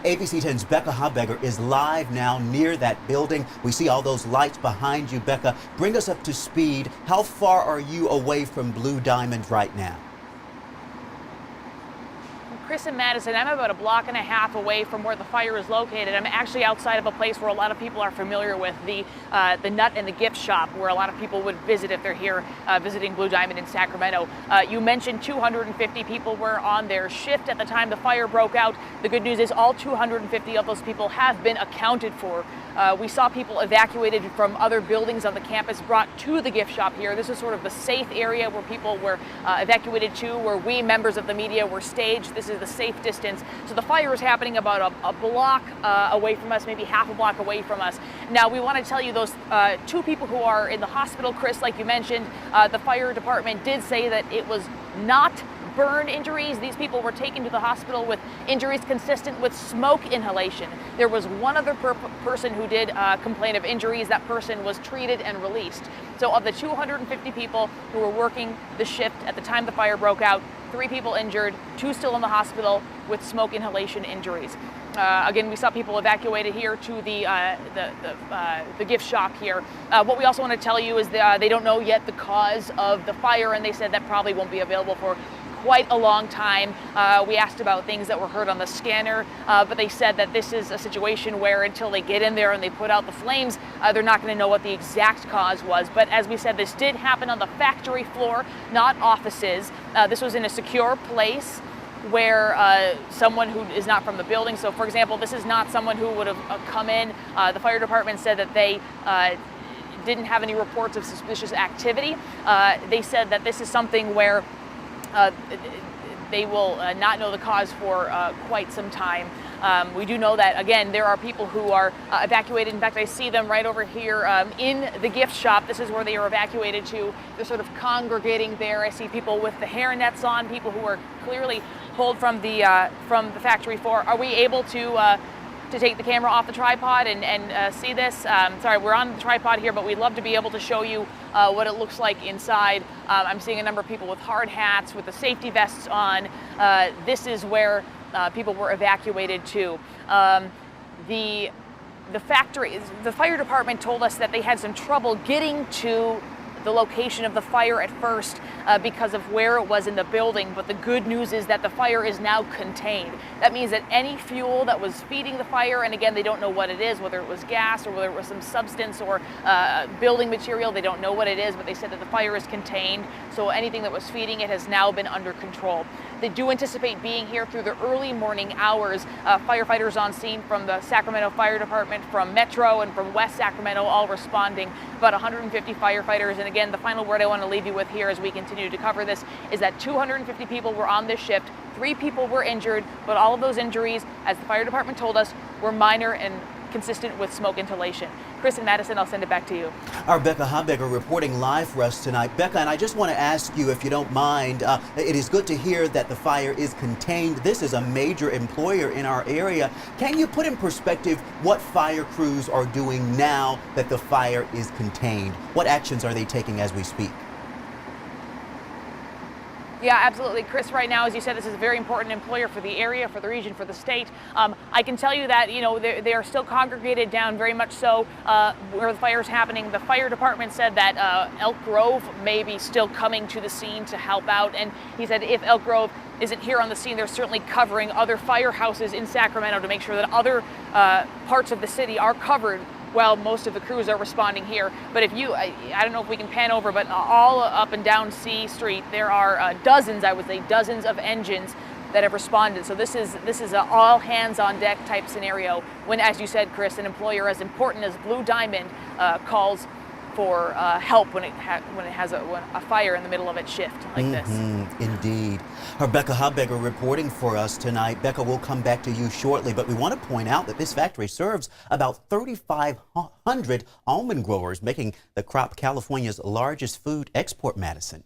ABC 10's Becca Habegger is live now near that building. We see all those lights behind you. Becca, bring us up to speed. How far are you away from Blue Diamond right now? Chris and Madison, I'm about a block and a half away from where the fire is located. I'm actually outside of a place where a lot of people are familiar with, the nut and the gift shop, where a lot of people would visit if they're here visiting Blue Diamond in Sacramento. You mentioned 250 people were on their shift at the time the fire broke out. The good news is all 250 of those people have been accounted for. We saw people evacuated from other buildings on the campus brought to the gift shop here. This is sort of the safe area where people were evacuated to, where we members of the media were staged. This is the safe distance. So the fire is happening about a block away from us, maybe half a block away from us. Now we want to tell you those two people who are in the hospital, Chris, like you mentioned, the fire department did say that it was not burn injuries. These people were taken to the hospital with injuries consistent with smoke inhalation. There was one other person who did complain of injuries. That person was treated and released. So of the 250 people who were working the shift at the time the fire broke out, 3 people injured, 2 still in the hospital with smoke inhalation injuries. Again, we saw people evacuated here to the gift shop here. What we also want to tell you is that they don't know yet the cause of the fire, and they said that probably won't be available for quite a long time. We asked about things that were heard on the scanner, but they said that this is a situation where until they get in there and they put out the flames, they're not going to know what the exact cause was. But as we said, this did happen on the factory floor, not offices. This was in a secure place where someone who is not from the building, so for example, this is not someone who would have come in. The fire department said that they didn't have any reports of suspicious activity. They said that this is something where they will not know the cause for quite some time. We do know that, again, there are people who are evacuated. In fact, I see them right over here in the gift shop. This is where they are evacuated to. They're sort of congregating there. I see people with the hairnets on, people who are clearly pulled from the factory floor. Are we able to take the camera off the tripod and see this? Sorry, we're on the tripod here, but we'd love to be able to show you what it looks like inside. I'm seeing a number of people with hard hats, with the safety vests on. This is where people were evacuated to. The fire department told us that they had some trouble getting to the location of the fire at first because of where it was in the building, but the good news is that the fire is now contained. That means that any fuel that was feeding the fire, and again, they don't know what it is, whether it was gas or whether it was some substance or building material, they don't know what it is, but they said that the fire is contained, so anything that was feeding it has now been under control. They do anticipate being here through the early morning hours. Firefighters on scene from the Sacramento Fire Department, from Metro and from West Sacramento, all responding. About 150 firefighters. And again, the final word I want to leave you with here as we continue to cover this is that 250 people were on this shift. 3 people were injured, but all of those injuries, as the fire department told us, were minor and consistent with smoke inhalation. Chris and Madison, I'll send it back to you. Our Becca Habegger reporting live for us tonight. Becca, and I just want to ask you, if you don't mind, it is good to hear that the fire is contained. This is a major employer in our area. Can you put in perspective what fire crews are doing now that the fire is contained? What actions are they taking as we speak? Yeah, absolutely. Chris, right now, as you said, this is a very important employer for the area, for the region, for the state. I can tell you that, you know, they are still congregated down very much so where the fire is happening. The fire department said that Elk Grove may be still coming to the scene to help out. And he said if Elk Grove isn't here on the scene, they're certainly covering other firehouses in Sacramento to make sure that other parts of the city are covered while most of the crews are responding here. But if you, I don't know if we can pan over, but all up and down C Street, there are dozens, I would say, dozens of engines that have responded. So this is an all hands on deck type scenario when, as you said, Chris, an employer as important as Blue Diamond calls for help when it has a fire in the middle of its shift like this. Indeed. Our Becca Habegger reporting for us tonight. Becca, we'll come back to you shortly, but we want to point out that this factory serves about 3,500 almond growers, making the crop California's largest food export, Madison.